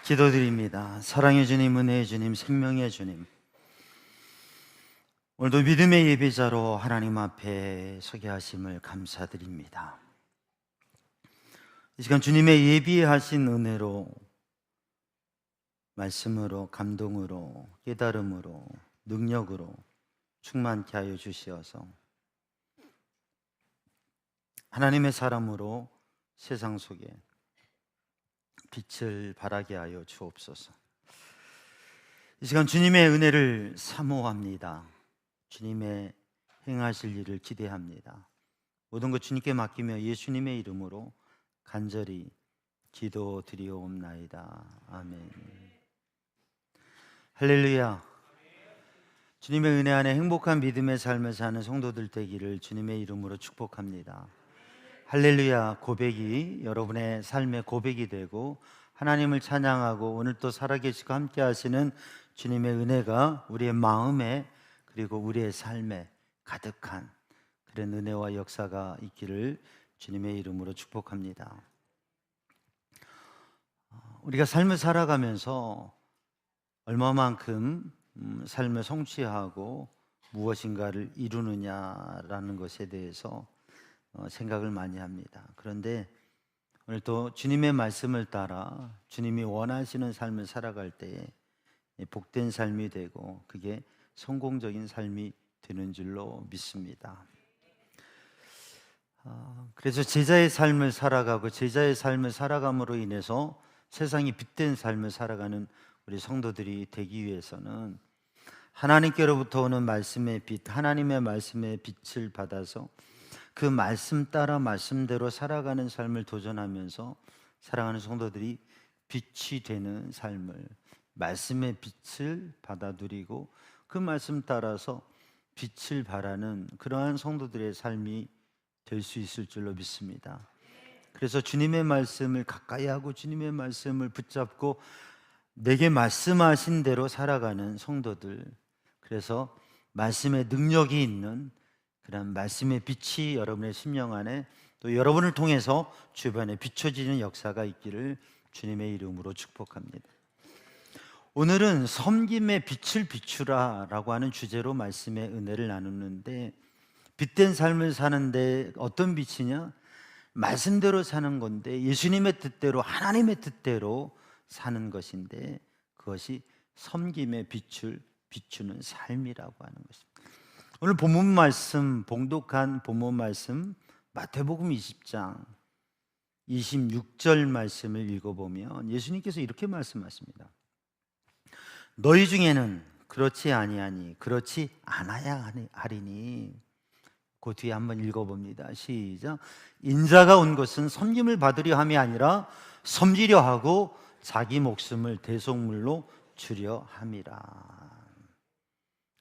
기도드립니다. 사랑의 주님, 은혜의 주님, 생명의 주님, 오늘도 믿음의 예배자로 하나님 앞에 서게 하심을 감사드립니다. 이 시간 주님의 예비하신 은혜로, 말씀으로, 감동으로, 깨달음으로, 능력으로 충만케 하여 주시어서 하나님의 사람으로 세상 속에 빛을 발하게 하여 주옵소서. 이 시간 주님의 은혜를 사모합니다. 주님의 행하실 일을 기대합니다. 모든 것 주님께 맡기며 예수님의 이름으로 간절히 기도드리옵나이다. 아멘. 할렐루야. 주님의 은혜 안에 행복한 믿음의 삶을 사는 성도들 되기를 주님의 이름으로 축복합니다. 할렐루야. 고백이 여러분의 삶의 고백이 되고 하나님을 찬양하고 오늘 또 살아계시고 함께 하시는 주님의 은혜가 우리의 마음에 그리고 우리의 삶에 가득한 그런 은혜와 역사가 있기를 주님의 이름으로 축복합니다. 우리가 삶을 살아가면서 얼마만큼 삶을 성취하고 무엇인가를 이루느냐라는 것에 대해서 생각을 많이 합니다. 그런데 오늘 또 주님의 말씀을 따라 주님이 원하시는 삶을 살아갈 때에 복된 삶이 되고 그게 성공적인 삶이 되는 줄로 믿습니다. 그래서 제자의 삶을 살아가고 제자의 삶을 살아감으로 인해서 세상이 빛된 삶을 살아가는 우리 성도들이 되기 위해서는 하나님께로부터 오는 말씀의 빛, 하나님의 말씀의 빛을 받아서 그 말씀 따라 말씀대로 살아가는 삶을 도전하면서 살아가는 성도들이 빛이 되는 삶을, 말씀의 빛을 받아들이고 그 말씀 따라서 빛을 발하는 그러한 성도들의 삶이 될 수 있을 줄로 믿습니다. 그래서 주님의 말씀을 가까이 하고 주님의 말씀을 붙잡고 내게 말씀하신 대로 살아가는 성도들, 그래서 말씀의 능력이 있는 그런 말씀의 빛이 여러분의 심령 안에 또 여러분을 통해서 주변에 비춰지는 역사가 있기를 주님의 이름으로 축복합니다. 오늘은 섬김의 빛을 비추라 라고 하는 주제로 말씀의 은혜를 나누는데, 빛된 삶을 사는데 어떤 빛이냐? 말씀대로 사는 건데, 예수님의 뜻대로 하나님의 뜻대로 사는 것인데, 그것이 섬김의 빛을 비추는 삶이라고 하는 것입니다. 오늘 본문 말씀, 봉독한 본문 말씀 마태복음 20장 26절 말씀을 읽어보면 예수님께서 이렇게 말씀하십니다. 너희 중에는 그렇지 아니하니 그렇지 않아야 하리니. 그 뒤에 한번 읽어봅니다. 시작. 인자가 온 것은 섬김을 받으려 함이 아니라 섬기려 하고 자기 목숨을 대속물로 주려 함이라.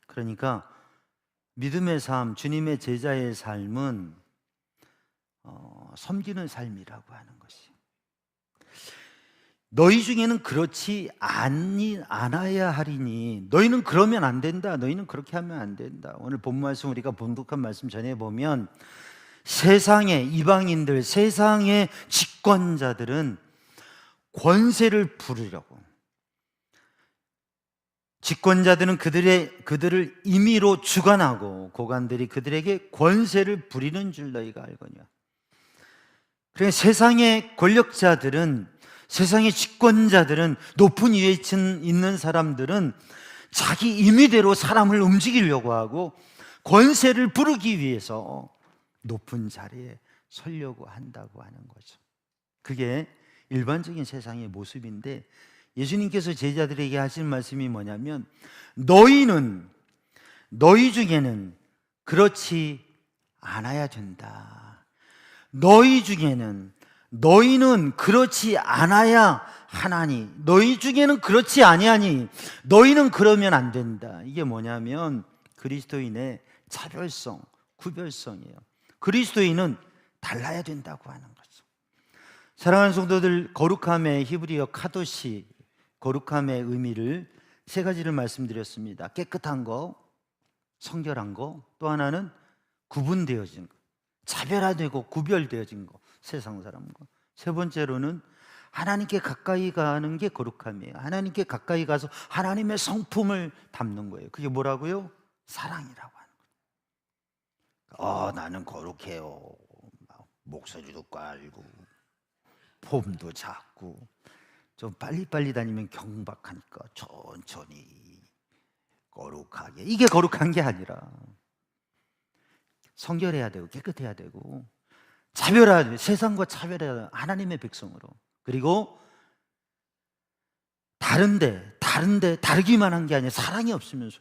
그러니까 믿음의 삶, 주님의 제자의 삶은 섬기는 삶이라고 하는 것이. 너희 중에는 그렇지 않아야 하리니. 너희는 그러면 안 된다. 너희는 그렇게 하면 안 된다. 오늘 본 말씀 우리가 봉독한 말씀 전해 보면 세상의 이방인들, 세상의 집권자들은 권세를 부르려고, 집권자들은 그들을 임의로 주관하고 고관들이 그들에게 권세를 부리는 줄 너희가 알거니와. 그러니까 세상의 권력자들은, 세상의 집권자들은, 높은 위에 있는 사람들은 자기 임의대로 사람을 움직이려고 하고 권세를 부르기 위해서 높은 자리에 서려고 한다고 하는 거죠. 그게 일반적인 세상의 모습인데, 예수님께서 제자들에게 하신 말씀이 뭐냐면, 너희 중에는 그렇지 않아야 된다. 너희는 그렇지 않아야 하나니. 너희 중에는 그렇지 아니하니. 너희는 그러면 안 된다. 이게 뭐냐면 그리스도인의 차별성, 구별성이에요. 그리스도인은 달라야 된다고 하는 거죠. 사랑하는 성도들, 거룩함의 히브리어 카도시, 거룩함의 의미를 세 가지를 말씀드렸습니다. 깨끗한 거, 성결한 거, 또 하나는 구분되어진 거, 차별화되고 구별되어진 거, 세상 사람과. 세 번째로는 하나님께 가까이 가는 게 거룩함이에요. 하나님께 가까이 가서 하나님의 성품을 담는 거예요. 그게 뭐라고요? 사랑이라고 하는 거예요. 나는 거룩해요. 목소리도 깔고 폼도 작고 좀 빨리빨리 다니면 경박하니까 천천히 거룩하게. 이게 거룩한 게 아니라 성결해야 되고 깨끗해야 되고 차별해야 돼요. 세상과 차별해야 돼요. 하나님의 백성으로. 그리고 다르기만 한 게 아니라 사랑이 없으면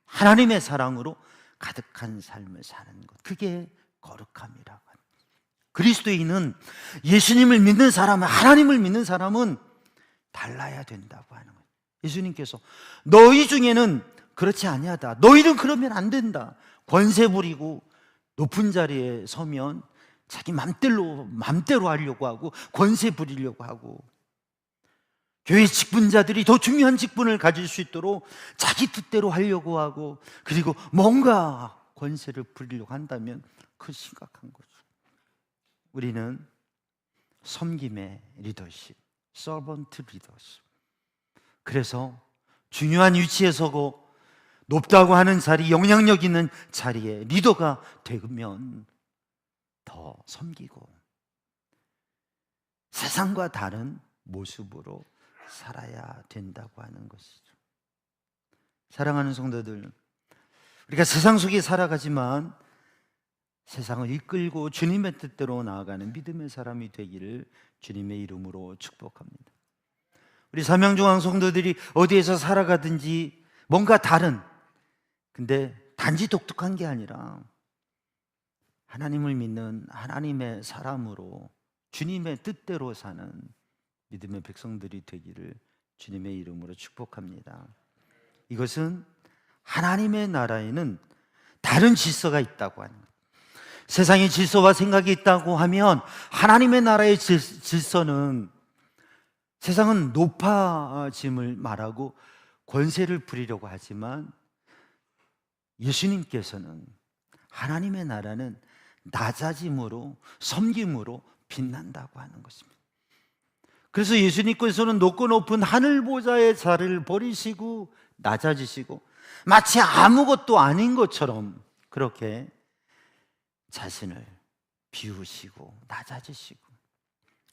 하나님의 사랑으로 가득한 삶을 사는 것, 그게 거룩함이라고 합니다. 그리스도인은, 예수님을 믿는 사람은, 하나님을 믿는 사람은 달라야 된다고 하는 거예요. 예수님께서 너희 중에는 그렇지 아니하다, 너희는 그러면 안 된다, 권세 부리고 높은 자리에 서면 자기 맘대로 하려고 하고 권세 부리려고 하고, 교회 직분자들이 더 중요한 직분을 가질 수 있도록 자기 뜻대로 하려고 하고, 그리고 뭔가 권세를 부리려고 한다면 그 심각한 거죠. 우리는 섬김의 리더십, 서번트 리더십. 그래서 중요한 위치에 서고 높다고 하는 자리, 영향력 있는 자리에 리더가 되면 더 섬기고 세상과 다른 모습으로 살아야 된다고 하는 것이죠. 사랑하는 성도들, 우리가 세상 속에 살아가지만 세상을 이끌고 주님의 뜻대로 나아가는 믿음의 사람이 되기를 주님의 이름으로 축복합니다. 우리 삼양중앙 성도들이 어디에서 살아가든지 뭔가 다른, 근데 단지 독특한 게 아니라 하나님을 믿는 하나님의 사람으로 주님의 뜻대로 사는 믿음의 백성들이 되기를 주님의 이름으로 축복합니다. 이것은 하나님의 나라에는 다른 질서가 있다고 하는 거예요. 세상의 질서와 생각이 있다고 하면 하나님의 나라의 질서는, 세상은 높아짐을 말하고 권세를 부리려고 하지만 예수님께서는, 하나님의 나라는 낮아짐으로 섬김으로 빛난다고 하는 것입니다. 그래서 예수님께서는 높고 높은 하늘 보좌의 자리를 버리시고 낮아지시고 마치 아무것도 아닌 것처럼 그렇게 자신을 비우시고 낮아지시고,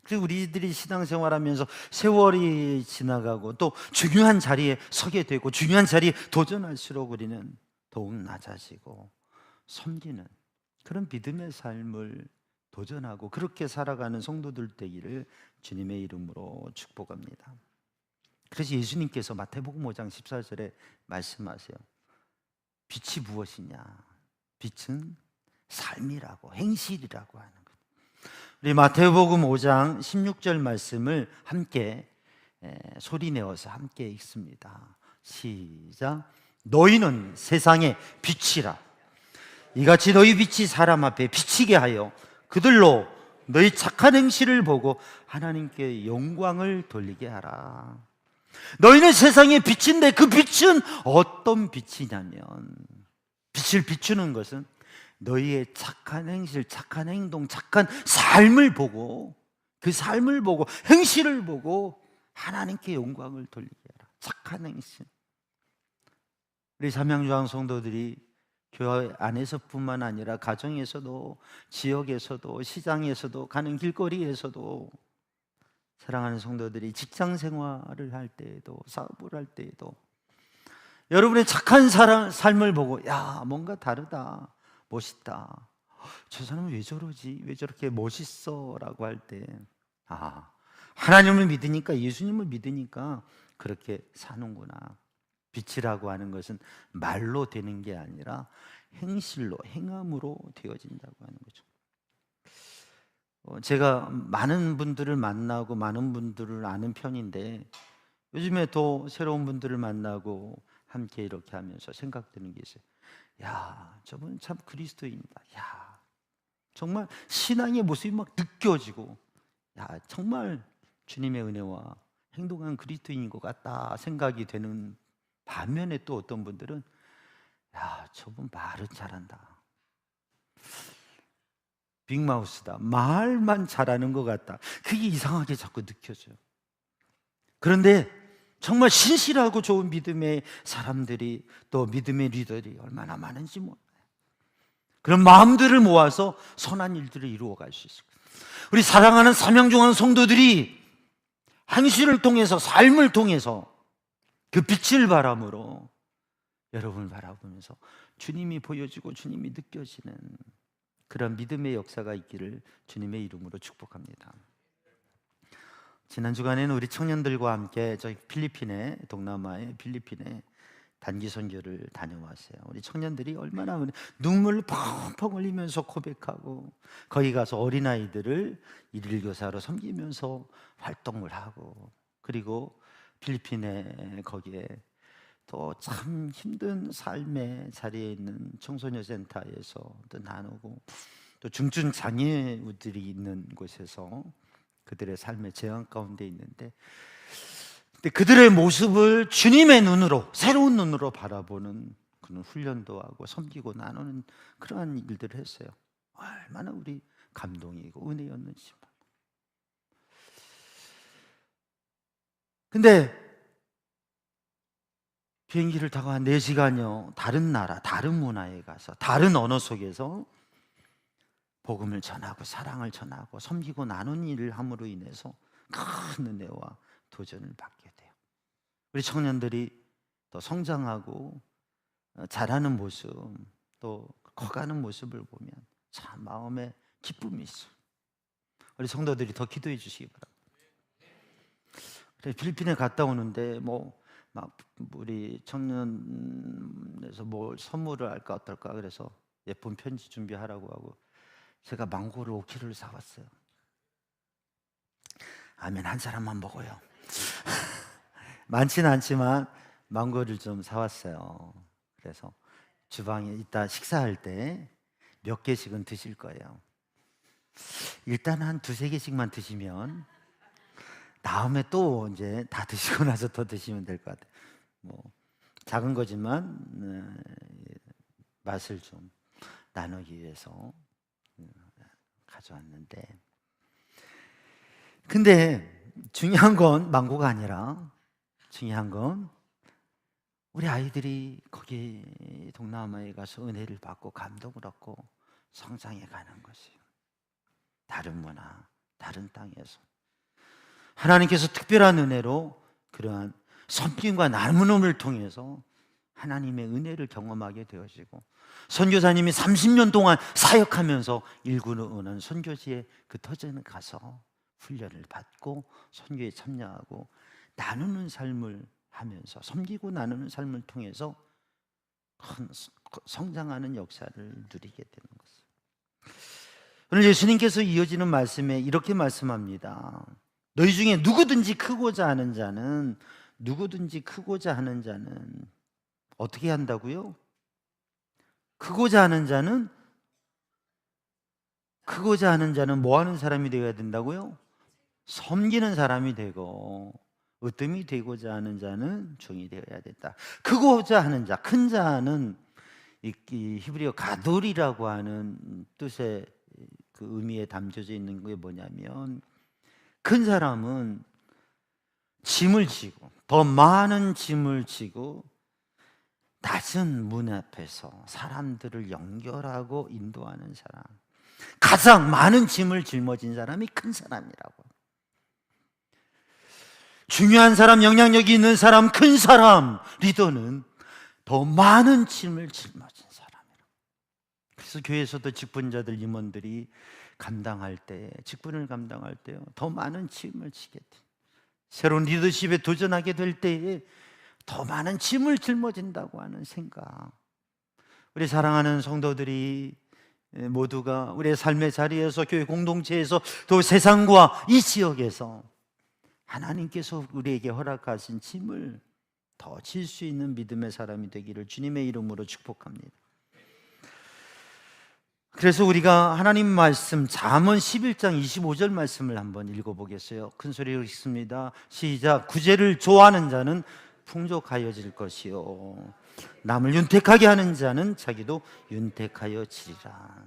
그리고 우리들이 신앙생활하면서 세월이 지나가고 또 중요한 자리에 서게 되고 중요한 자리에 도전할수록 우리는 더욱 낮아지고 섬기는 그런 믿음의 삶을 도전하고 그렇게 살아가는 성도들 되기를 주님의 이름으로 축복합니다. 그래서 예수님께서 마태복음 5장 14절에 말씀하세요. 빛이 무엇이냐? 빛은 삶이라고, 행실이라고 하는 것. 우리 마태복음 5장 16절 말씀을 함께 소리내어서 함께 읽습니다. 시작. 너희는 세상의 빛이라. 이같이 너희 빛이 사람 앞에 비치게 하여 그들로 너희 착한 행실을 보고 하나님께 영광을 돌리게 하라. 너희는 세상의 빛인데 그 빛은 어떤 빛이냐면, 빛을 비추는 것은 너희의 착한 행실, 착한 행동, 착한 삶을 보고, 그 삶을 보고 행실을 보고 하나님께 영광을 돌리게 하라. 착한 행실. 우리 삼양주항 성도들이 교회 안에서뿐만 아니라 가정에서도, 지역에서도, 시장에서도, 가는 길거리에서도, 사랑하는 성도들이 직장 생활을 할 때에도, 사업을 할 때에도 여러분의 착한 삶을 보고, 야, 뭔가 다르다, 멋있다, 저 사람은 왜 저러지, 왜 저렇게 멋있어 라고 할 때, 하나님을 믿으니까, 예수님을 믿으니까 그렇게 사는구나. 빛이라고 하는 것은 말로 되는 게 아니라 행실로, 행함으로 되어진다고 하는 거죠. 제가 많은 분들을 만나고 많은 분들을 아는 편인데, 요즘에 또 새로운 분들을 만나고 함께 이렇게 하면서 생각되는 게 있어요. 야, 저분 참 그리스도인이다. 야, 정말 신앙의 모습이 막 느껴지고, 야, 정말 주님의 은혜와 행동한 그리스도인인 것 같다 생각이 되는 반면에, 또 어떤 분들은 야, 저분 말은 잘한다. 빅마우스다. 말만 잘하는 것 같다. 그게 이상하게 자꾸 느껴져요. 그런데 정말 신실하고 좋은 믿음의 사람들이, 또 믿음의 리더들이 얼마나 많은지 몰라요. 그런 마음들을 모아서 선한 일들을 이루어갈 수 있어요. 우리 사랑하는 사명중한 성도들이 행실을 통해서, 삶을 통해서 그 빛을 바람으로 여러분을 바라보면서 주님이 보여지고 주님이 느껴지는 그런 믿음의 역사가 있기를 주님의 이름으로 축복합니다. 지난 주간에는 우리 청년들과 함께 저희 필리핀에, 동남아의 필리핀에 단기 선교를 다녀왔어요. 우리 청년들이 얼마나 눈물을 펑펑 흘리면서 고백하고, 거기 가서 어린아이들을 일일 교사로 섬기면서 활동을 하고, 그리고 필리핀에 거기에 또 참 힘든 삶의 자리에 있는 청소년 센터에서 또 나누고, 또 중증 장애우들이 있는 곳에서 그들의 삶의 재앙 가운데 있는데, 근데 그들의 모습을 주님의 눈으로, 새로운 눈으로 바라보는 그런 훈련도 하고 섬기고 나누는 그러한 일들을 했어요. 얼마나 우리 감동이고 은혜였는지. 근데 비행기를 타고 한 4시간여 다른 나라, 다른 문화에 가서, 다른 언어 속에서 복음을 전하고 사랑을 전하고 섬기고 나누는 일을 함으로 인해서 큰 은혜와 도전을 받게 돼요. 우리 청년들이 더 성장하고 자라는 모습, 또 커가는 모습을 보면 참 마음에 기쁨이 있어요. 우리 성도들이 더 기도해 주시기 바랍니다. 필리핀에 갔다 오는데 막 우리 청년에서 뭘 선물을 할까 어떨까 그래서 예쁜 편지 준비하라고 하고 제가 망고를 5kg를 사왔어요. 아멘. 한 사람만 먹어요. 많지는 않지만 망고를 좀 사왔어요. 그래서 주방에 이따 식사할 때 몇 개씩은 드실 거예요. 일단 한 2-3개씩만 드시면 다음에 또 이제 다 드시고 나서 더 드시면 될 것 같아요. 작은 거지만 맛을 좀 나누기 위해서 가져왔는데, 근데 중요한 건 망고가 아니라 중요한 건 우리 아이들이 거기 동남아에 가서 은혜를 받고 감동을 얻고 성장해 가는 것이에요. 다른 문화, 다른 땅에서 하나님께서 특별한 은혜로 그러한 섬김과 나눔을 통해서 하나님의 은혜를 경험하게 되어지고, 선교사님이 30년 동안 사역하면서 일구는 선교지에 그 터전에 가서 훈련을 받고 선교에 참여하고 나누는 삶을 하면서, 섬기고 나누는 삶을 통해서 큰 성장하는 역사를 누리게 되는 것입니다. 오늘 예수님께서 이어지는 말씀에 이렇게 말씀합니다. 너희 중에 누구든지 크고자 하는 자는 어떻게 한다고요? 크고자 하는 자는 뭐 하는 사람이 되어야 된다고요? 섬기는 사람이 되고, 으뜸이 되고자 하는 자는 종이 되어야 된다. 크고자 하는 자, 큰 자는 이 히브리어 가돌이라고 하는 뜻의 그 의미에 담겨져 있는 게 뭐냐면, 큰 사람은 짐을 지고, 더 많은 짐을 지고 낮은 문 앞에서 사람들을 연결하고 인도하는 사람, 가장 많은 짐을 짊어진 사람이 큰 사람이라고. 중요한 사람, 영향력이 있는 사람, 큰 사람, 리더는 더 많은 짐을 짊어진 사람이라고. 그래서 교회에서도 직분자들, 임원들이 직분을 감당할 때요, 더 많은 짐을 지게 돼요. 새로운 리더십에 도전하게 될 때에 더 많은 짐을 짊어진다고 하는 생각. 우리 사랑하는 성도들이 모두가 우리의 삶의 자리에서, 교회 공동체에서, 또 세상과 이 지역에서 하나님께서 우리에게 허락하신 짐을 더 질 수 있는 믿음의 사람이 되기를 주님의 이름으로 축복합니다. 그래서 우리가 하나님 말씀 잠언 11장 25절 말씀을 한번 읽어보겠어요. 큰 소리로 읽습니다. 시작. 구제를 좋아하는 자는 풍족하여질 것이요, 남을 윤택하게 하는 자는 자기도 윤택하여지리라.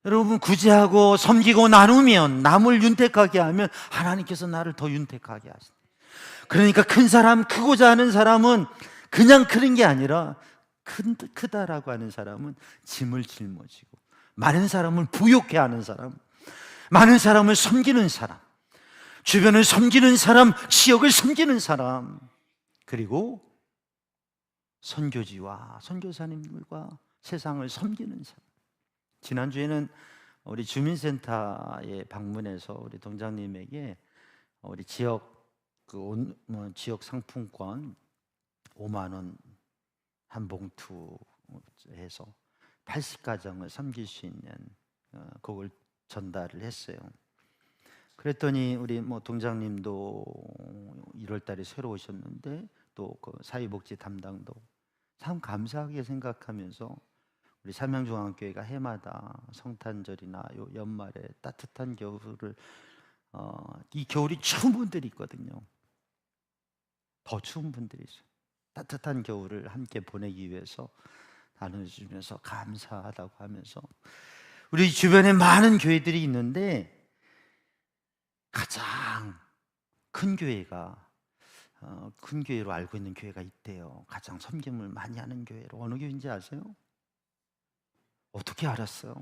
여러분, 구제하고 섬기고 나누면, 남을 윤택하게 하면 하나님께서 나를 더 윤택하게 하신다. 그러니까 큰 사람, 크고자 하는 사람은 그냥 크는 게 아니라 크다라고 하는 사람은 짐을 짊어지고, 많은 사람을 부욕해 하는 사람, 많은 사람을 섬기는 사람, 주변을 섬기는 사람, 지역을 섬기는 사람, 그리고 선교지와 선교사님들과 세상을 섬기는 사람. 지난주에는 우리 주민센터에 방문해서 우리 동장님에게 우리 지역 지역 상품권 5만 원 한 봉투 해서 80가정을 섬길 수 있는 그걸 전달을 했어요. 그랬더니 우리 동장님도 1월 달에 새로 오셨는데, 또 그 사회복지 담당도 참 감사하게 생각하면서, 우리 삼양중앙교회가 해마다 성탄절이나 요 연말에 따뜻한 겨울을 이 겨울이 추운 분들이 있거든요. 더 추운 분들이 있어요. 따뜻한 겨울을 함께 보내기 위해서 나눠주면서 감사하다고 하면서, 우리 주변에 많은 교회들이 있는데 가장 큰 교회가 큰 교회로 알고 있는 교회가 있대요. 가장 섬김을 많이 하는 교회로. 어느 교회인지 아세요? 어떻게 알았어요?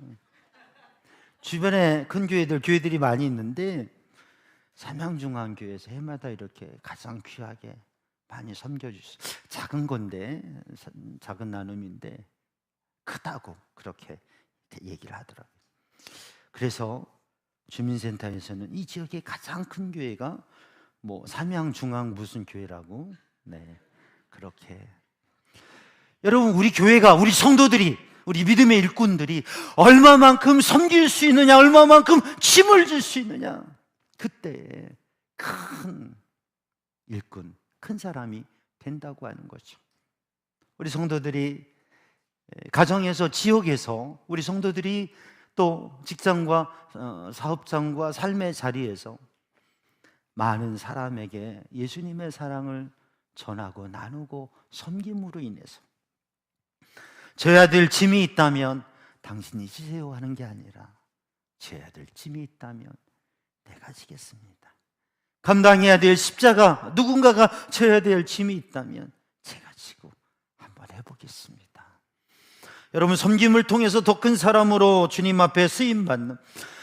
주변에 큰 교회들이 많이 있는데 삼양중앙교회에서 해마다 이렇게 가장 귀하게 많이 섬겨주셨어요. 작은 건데, 작은 나눔인데 크다고 그렇게 얘기를 하더라고요. 그래서 주민센터에서는 이 지역의 가장 큰 교회가 삼양중앙 무슨 교회라고, 그렇게. 여러분, 우리 교회가, 우리 성도들이, 우리 믿음의 일꾼들이 얼마만큼 섬길 수 있느냐, 얼마만큼 짐을 질 수 있느냐, 그때 큰 일꾼, 큰 사람이 된다고 하는 거죠. 우리 성도들이 가정에서, 지역에서, 우리 성도들이 또 직장과 사업장과 삶의 자리에서 많은 사람에게 예수님의 사랑을 전하고 나누고 섬김으로 인해서, 져야 될 짐이 있다면 당신이 지세요 하는 게 아니라, 져야 될 짐이 있다면 내가 지겠습니다. 감당해야 될 십자가, 누군가가 져야 될 짐이 있다면 제가 지고 한번 해보겠습니다. 여러분, 섬김을 통해서 더 큰 사람으로 주님 앞에 쓰임받는,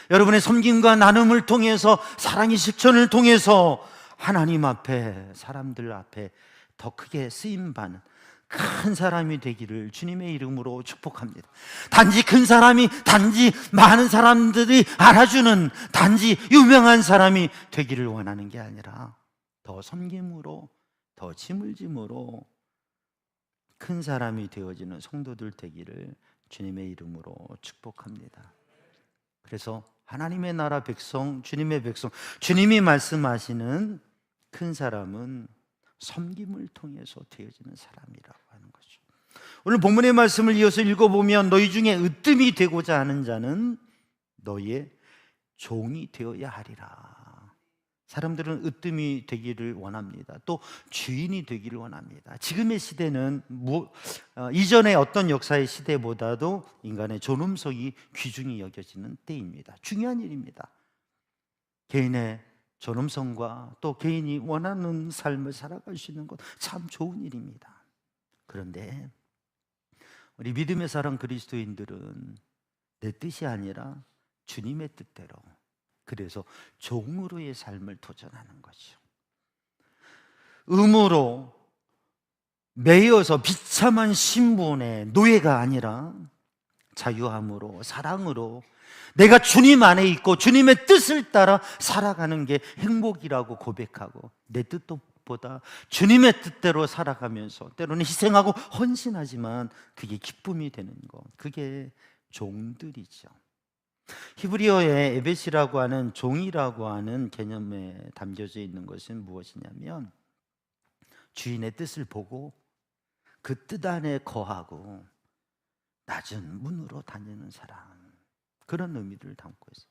여러분의 섬김과 나눔을 통해서, 사랑의 실천을 통해서 하나님 앞에, 사람들 앞에 더 크게 쓰임받는 큰 사람이 되기를 주님의 이름으로 축복합니다. 단지 큰 사람이, 단지 많은 사람들이 알아주는, 단지 유명한 사람이 되기를 원하는 게 아니라, 더 섬김으로, 더 짐을 짐으로 큰 사람이 되어지는 성도들 되기를 주님의 이름으로 축복합니다. 그래서 하나님의 나라 백성, 주님의 백성, 주님이 말씀하시는 큰 사람은 섬김을 통해서 되어지는 사람이라고 하는 거죠. 오늘 본문의 말씀을 이어서 읽어보면, 너희 중에 으뜸이 되고자 하는 자는 너희의 종이 되어야 하리라. 사람들은 으뜸이 되기를 원합니다. 또 주인이 되기를 원합니다. 지금의 시대는 이전의 어떤 역사의 시대보다도 인간의 존엄성이 귀중히 여겨지는 때입니다. 중요한 일입니다. 개인의 존엄성과 또 개인이 원하는 삶을 살아갈 수 있는 것 참 좋은 일입니다. 그런데 우리 믿음의 사랑 그리스도인들은 내 뜻이 아니라 주님의 뜻대로, 그래서 종으로의 삶을 도전하는 거죠. 의무로 매여서 비참한 신분의 노예가 아니라 자유함으로, 사랑으로 내가 주님 안에 있고 주님의 뜻을 따라 살아가는 게 행복이라고 고백하고, 내 뜻보다 주님의 뜻대로 살아가면서 때로는 희생하고 헌신하지만 그게 기쁨이 되는 것, 그게 종들이죠. 히브리어의 에벳이라고 하는 종이라고 하는 개념에 담겨져 있는 것은 무엇이냐면, 주인의 뜻을 보고 그 뜻 안에 거하고 낮은 문으로 다니는 사람, 그런 의미를 담고 있어요.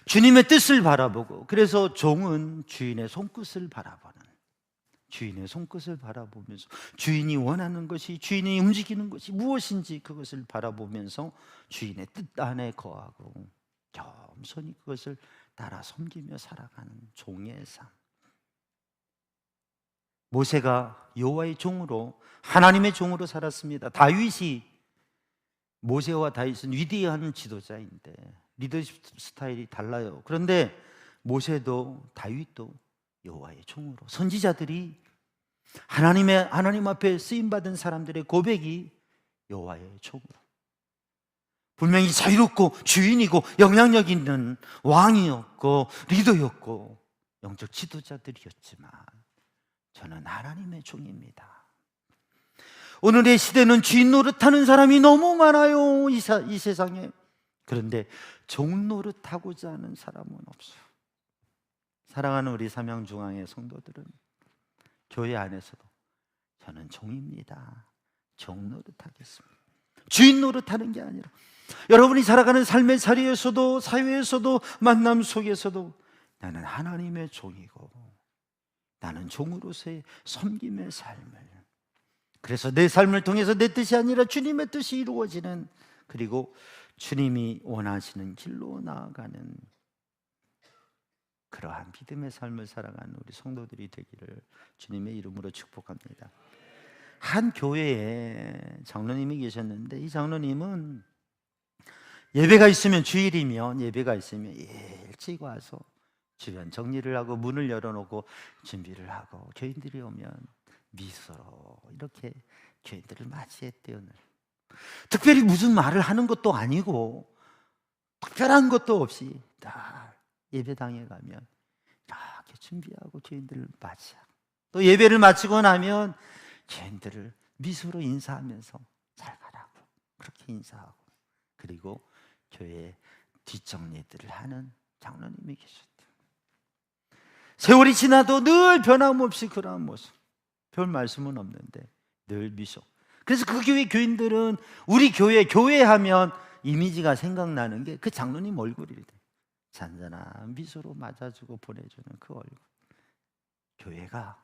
주님의 뜻을 바라보고, 그래서 종은 주인의 손끝을 바라보는, 주인의 손끝을 바라보면서 주인이 원하는 것이, 주인이 움직이는 것이 무엇인지 그것을 바라보면서 주인의 뜻 안에 거하고 겸손히 그것을 따라 섬기며 살아가는 종의 삶. 모세가 여호와의 종으로, 하나님의 종으로 살았습니다. 다윗이, 모세와 다윗은 위대한 지도자인데 리더십 스타일이 달라요. 그런데 모세도 다윗도 여호와의 종으로, 선지자들이 하나님 앞에 쓰임받은 사람들의 고백이 여호와의 종으로, 분명히 자유롭고 주인이고 영향력 있는 왕이었고 리더였고 영적 지도자들이었지만 저는 하나님의 종입니다. 오늘의 시대는 주인 노릇하는 사람이 너무 많아요, 이 세상에. 그런데 종 노릇하고자 하는 사람은 없어요. 사랑하는 우리 삼양중앙의 성도들은 교회 안에서도 저는 종입니다, 종 노릇하겠습니다, 주인 노릇하는 게 아니라 여러분이 살아가는 삶의 자리에서도, 사회에서도, 만남 속에서도 나는 하나님의 종이고 나는 종으로서의 섬김의 삶을, 그래서 내 삶을 통해서 내 뜻이 아니라 주님의 뜻이 이루어지는, 그리고 주님이 원하시는 길로 나아가는 그러한 믿음의 삶을 살아가는 우리 성도들이 되기를 주님의 이름으로 축복합니다. 한 교회에 장로님이 계셨는데 이 장로님은 예배가 있으면, 주일이면 예배가 있으면 일찍 와서 주변 정리를 하고 문을 열어놓고 준비를 하고 교인들이 오면 미소로 이렇게 교인들을 맞이했대요. 늘. 특별히 무슨 말을 하는 것도 아니고 특별한 것도 없이 다 예배당에 가면 이렇게 준비하고 교인들을 맞이하고, 또 예배를 마치고 나면 교인들을 미소로 인사하면서 잘 가라고 그렇게 인사하고, 그리고 교회 뒷정리들을 하는 장로님이 계셨대요. 세월이 지나도 늘 변함없이 그러한 모습, 별 말씀은 없는데 늘 미소. 그래서 그 교회 교인들은 우리 교회하면 이미지가 생각나는 게 그 장로님 얼굴이래. 잔잔한 미소로 맞아주고 보내주는 그 얼굴. 교회가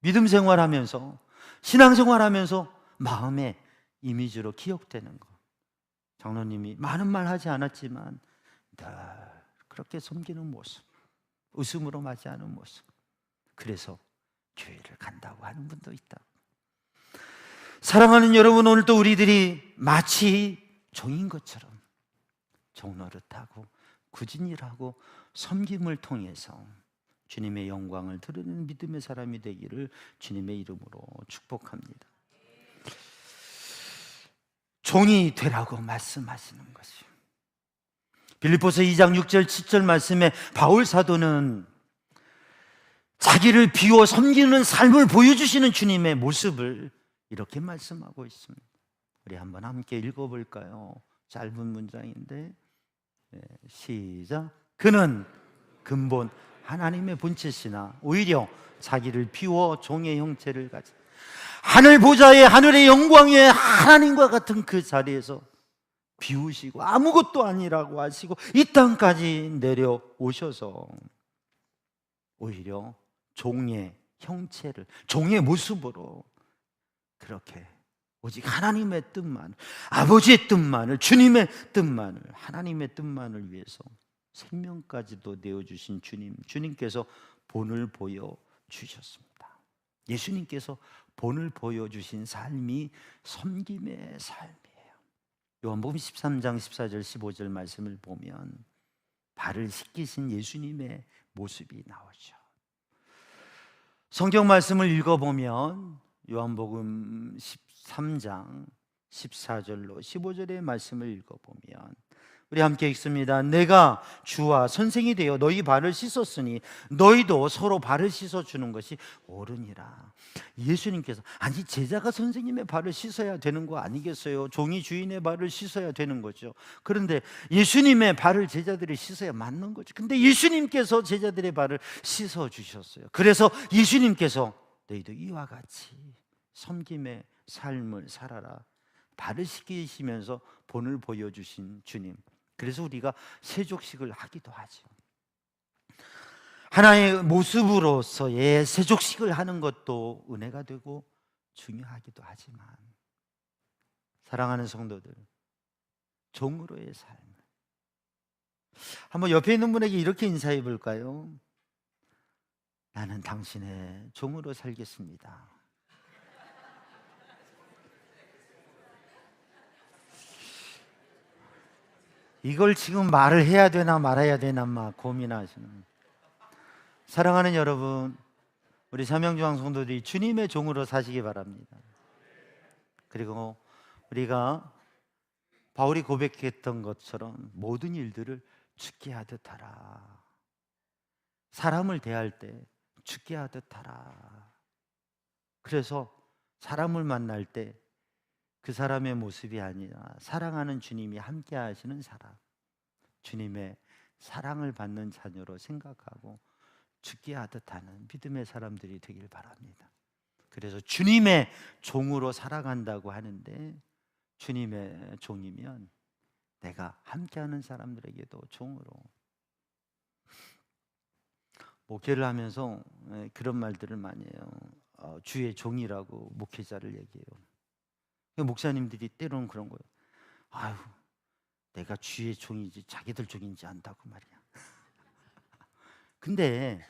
믿음 생활하면서, 신앙 생활하면서 마음의 이미지로 기억되는 것. 장로님이 많은 말 하지 않았지만 늘 그렇게 섬기는 모습, 웃음으로 맞이하는 모습. 그래서 교회를 간다고 하는 분도 있다. 사랑하는 여러분, 오늘도 우리들이 마치 종인 것처럼 종 노릇하고 구진일하고 섬김을 통해서 주님의 영광을 드러내는 믿음의 사람이 되기를 주님의 이름으로 축복합니다. 종이 되라고 말씀하시는 것이요. 빌립보서 2장 6절 7절 말씀에 바울 사도는 자기를 비워 섬기는 삶을 보여주시는 주님의 모습을 이렇게 말씀하고 있습니다. 우리 한번 함께 읽어볼까요? 짧은 문장인데 시작. 그는 근본 하나님의 본체시나 오히려 자기를 비워 종의 형체를 가진 하늘 보좌의 하늘의 영광의 하나님과 같은 그 자리에서 비우시고 아무것도 아니라고 하시고 이 땅까지 내려오셔서 오히려 종의 형체를, 종의 모습으로 그렇게 오직 하나님의 뜻만을, 아버지의 뜻만을, 주님의 뜻만을, 하나님의 뜻만을 위해서 생명까지도 내어주신 주님께서 본을 보여주셨습니다. 예수님께서 본을 보여주신 삶이 섬김의 삶이에요. 요한복음 13장 14절 15절 말씀을 보면 발을 씻기신 예수님의 모습이 나오죠. 성경 말씀을 읽어보면 요한복음 13장 14절로 15절의 말씀을 읽어보면 우리 함께 읽습니다. 내가 주와 선생이 되어 너희 발을 씻었으니 너희도 서로 발을 씻어주는 것이 옳으니라. 예수님께서, 아니 제자가 선생님의 발을 씻어야 되는 거 아니겠어요? 종이 주인의 발을 씻어야 되는 거죠. 그런데 예수님의 발을 제자들이 씻어야 맞는 거죠. 근데 예수님께서 제자들의 발을 씻어주셨어요. 그래서 예수님께서 너희도 이와 같이 섬김의 삶을 살아라, 발을 씻기시면서 본을 보여주신 주님. 그래서 우리가 세족식을 하기도 하죠. 하나의 모습으로서의 세족식을 하는 것도 은혜가 되고 중요하기도 하지만, 사랑하는 성도들, 종으로의 삶, 한번 옆에 있는 분에게 이렇게 인사해 볼까요? 나는 당신의 종으로 살겠습니다. 이걸 지금 말을 해야 되나 말아야 되나 막 고민하시는, 사랑하는 여러분, 우리 삼영중앙 성도들이 주님의 종으로 사시기 바랍니다. 그리고 우리가 바울이 고백했던 것처럼 모든 일들을 죽게 하듯 하라. 사람을 대할 때 죽게 하듯 하라. 그래서 사람을 만날 때 그 사람의 모습이 아니라 사랑하는 주님이 함께 하시는 사람, 주님의 사랑을 받는 자녀로 생각하고 죽게 하듯 하는 믿음의 사람들이 되길 바랍니다. 그래서 주님의 종으로 살아간다고 하는데, 주님의 종이면 내가 함께하는 사람들에게도 종으로. 목회를 하면서 그런 말들을 많이 해요. 주의 종이라고 목회자를 얘기해요. 목사님들이 때로는 그런 거예요. 아유, 내가 주의 종이지 자기들 종인지 안다고 말이야. 근데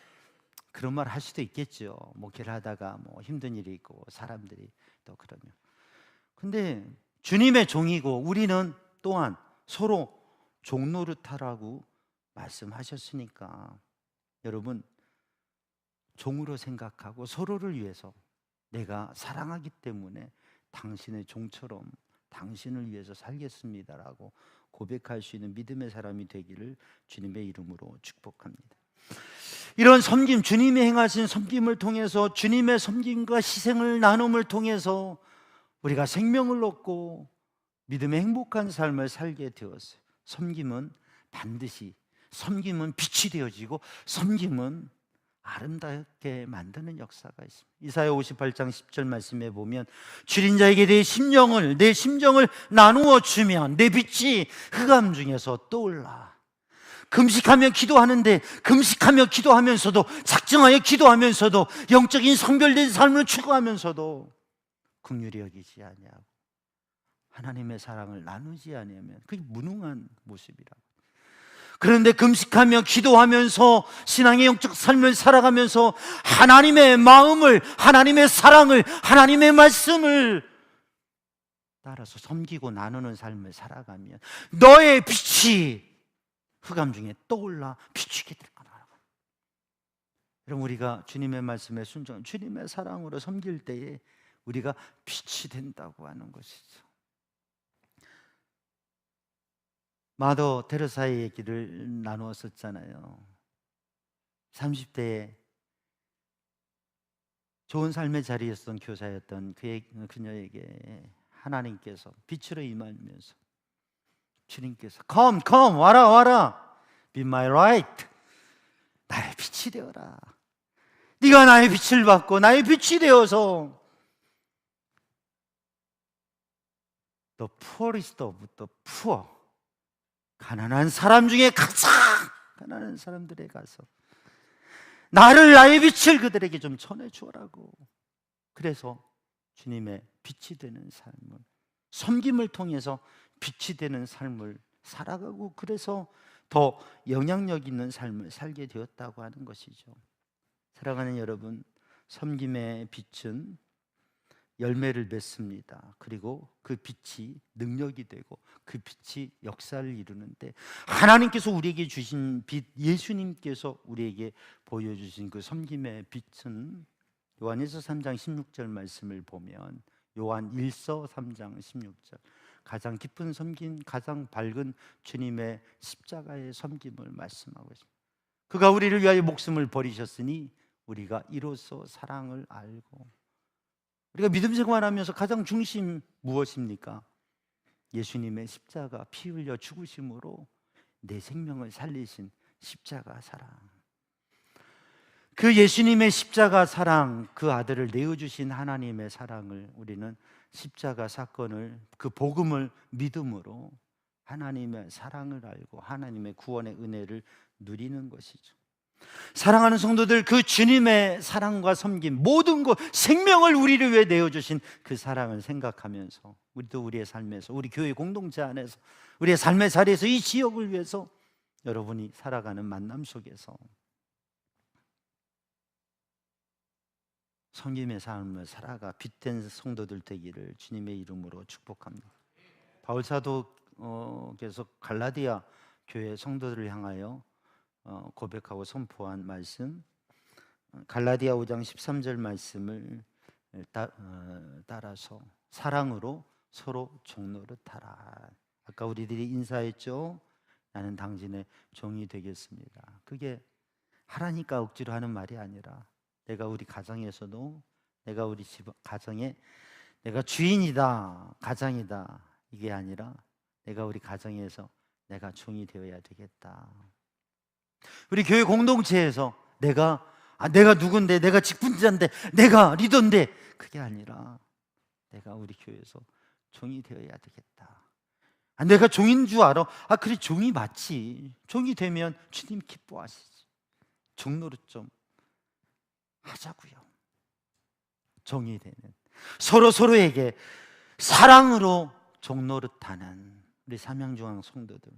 그런 말 할 수도 있겠죠. 목회를 하다가 뭐 힘든 일이 있고 사람들이 또 그러면. 근데 주님의 종이고 우리는 또한 서로 종노릇하라고 말씀하셨으니까, 여러분, 종으로 생각하고 서로를 위해서 내가 사랑하기 때문에 당신의 종처럼 당신을 위해서 살겠습니다라고 고백할 수 있는 믿음의 사람이 되기를 주님의 이름으로 축복합니다. 이런 섬김, 주님이 행하신 섬김을 통해서, 주님의 섬김과 희생을 나눔을 통해서 우리가 생명을 얻고 믿음의 행복한 삶을 살게 되었어요. 섬김은 반드시, 섬김은 빛이 되어지고 섬김은 아름답게 만드는 역사가 있습니다. 이사야 58장 10절 말씀에 보면, 줄인 자에게 내 심정을 나누어 주면 내 빛이 흑암 중에서 떠올라. 금식하며 기도하는데, 금식하며 기도하면서도, 작정하여 기도하면서도, 영적인 성별된 삶을 추구하면서도 긍휼히 여기지 아니하고 하나님의 사랑을 나누지 아니하면 그게 무능한 모습이라고. 그런데 금식하며 기도하면서 신앙의 영적 삶을 살아가면서 하나님의 마음을, 하나님의 사랑을, 하나님의 말씀을 따라서 섬기고 나누는 삶을 살아가면 너의 빛이 흑암 중에 떠올라 비추게 될 거다. 여러분, 우리가 주님의 말씀에 순종, 주님의 사랑으로 섬길 때에 우리가 빛이 된다고 하는 것이죠. 마더 테레사의 얘기를 나누었었잖아요. 30대에 좋은 삶의 자리였던 교사였던 그녀에게 하나님께서 빛으로 임하면서 주님께서 come 와라 be my light, 나의 빛이 되어라. 네가 나의 빛을 받고 나의 빛이 되어서 the poorest of the poor, 가난한 사람 중에 가장 가난한 사람들에 가서 나의 빛을 그들에게 좀 전해주라고. 그래서 주님의 빛이 되는 삶을, 섬김을 통해서 빛이 되는 삶을 살아가고, 그래서 더 영향력 있는 삶을 살게 되었다고 하는 것이죠. 사랑하는 여러분, 섬김의 빛은 열매를 맺습니다. 그리고 그 빛이 능력이 되고 그 빛이 역사를 이루는데, 하나님께서 우리에게 주신 빛, 예수님께서 우리에게 보여주신 그 섬김의 빛은 요한일서 3장 16절 말씀을 보면, 요한 1서 3장 16절, 가장 깊은 섬김, 가장 밝은 주님의 십자가의 섬김을 말씀하고 있습니다. 그가 우리를 위하여 목숨을 버리셨으니 우리가 이로써 사랑을 알고. 우리가 믿음 생활하면서 가장 중심 무엇입니까? 예수님의 십자가, 피 흘려 죽으심으로 내 생명을 살리신 십자가 사랑. 그 예수님의 십자가 사랑, 그 아들을 내어주신 하나님의 사랑을 우리는 십자가 사건을, 그 복음을 믿음으로 하나님의 사랑을 알고 하나님의 구원의 은혜를 누리는 것이죠. 사랑하는 성도들, 그 주님의 사랑과 섬김, 모든 것, 생명을 우리를 위해 내어주신 그 사랑을 생각하면서 우리도 우리의 삶에서, 우리 교회 공동체 안에서, 우리의 삶의 자리에서, 이 지역을 위해서 여러분이 살아가는 만남 속에서 섬김의 삶을 살아가 빛된 성도들 되기를 주님의 이름으로 축복합니다. 바울 사도께서 갈라디아 교회 성도들을 향하여 고백하고 선포한 말씀, 갈라디아 5장 13절 말씀을 따라서 사랑으로 서로 종노릇하라. 아까 우리들이 인사했죠. 나는 당신의 종이 되겠습니다. 그게 하라니까 억지로 하는 말이 아니라, 내가 우리 가정에서도, 내가 우리 집 가정에 내가 주인이다, 가장이다, 이게 아니라 내가 우리 가정에서 내가 종이 되어야 되겠다. 우리 교회 공동체에서 내가 누군데, 내가 직분자인데, 내가 리더인데, 그게 아니라 내가 우리 교회에서 종이 되어야 되겠다. 내가 종인 줄 알아? 그래, 종이 맞지. 종이 되면 주님 기뻐하시지. 종노릇 좀 하자고요. 종이 되는, 서로에게 사랑으로 종노릇하는 우리 삼양중앙 성도들,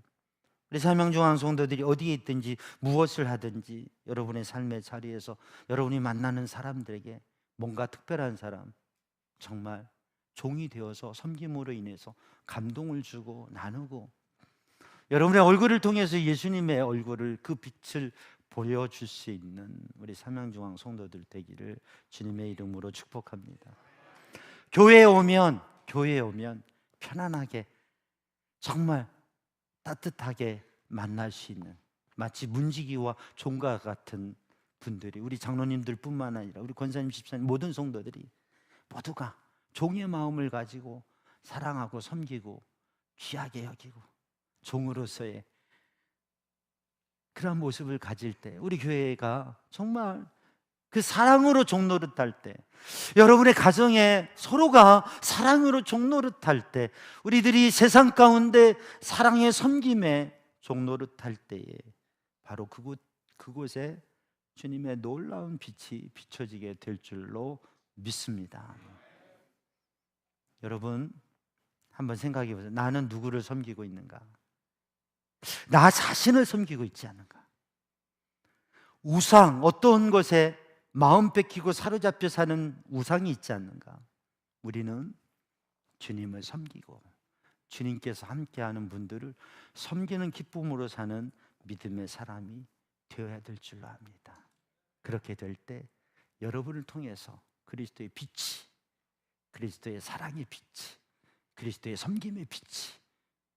우리 삼양중앙 성도들이 어디에 있든지 무엇을 하든지 여러분의 삶의 자리에서 여러분이 만나는 사람들에게 뭔가 특별한 사람, 정말 종이 되어서 섬김으로 인해서 감동을 주고 나누고, 여러분의 얼굴을 통해서 예수님의 얼굴을, 그 빛을 보여줄 수 있는 우리 삼양중앙 성도들 되기를 주님의 이름으로 축복합니다. 교회에 오면 편안하게, 정말 따뜻하게 만날 수 있는, 마치 문지기와 종과 같은 분들이, 우리 장로님들 뿐만 아니라 우리 권사님, 집사님, 모든 성도들이 모두가 종의 마음을 가지고 사랑하고 섬기고 귀하게 여기고 종으로서의 그런 모습을 가질 때, 우리 교회가 정말 그 사랑으로 종노릇할 때, 여러분의 가정에 서로가 사랑으로 종노릇할 때, 우리들이 세상 가운데 사랑의 섬김에 종노릇할 때에 바로 그곳에 주님의 놀라운 빛이 비춰지게 될 줄로 믿습니다. 여러분, 한번 생각해 보세요. 나는 누구를 섬기고 있는가? 나 자신을 섬기고 있지 않은가? 우상, 어떤 것에 마음 뺏기고 사로잡혀 사는 우상이 있지 않는가? 우리는 주님을 섬기고 주님께서 함께하는 분들을 섬기는 기쁨으로 사는 믿음의 사람이 되어야 될 줄로 압니다. 그렇게 될 때 여러분을 통해서 그리스도의 빛이, 그리스도의 사랑의 빛이, 그리스도의 섬김의 빛이,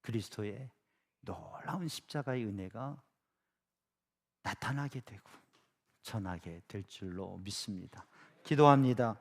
그리스도의 놀라운 십자가의 은혜가 나타나게 되고 전하게 될 줄로 믿습니다. 기도합니다.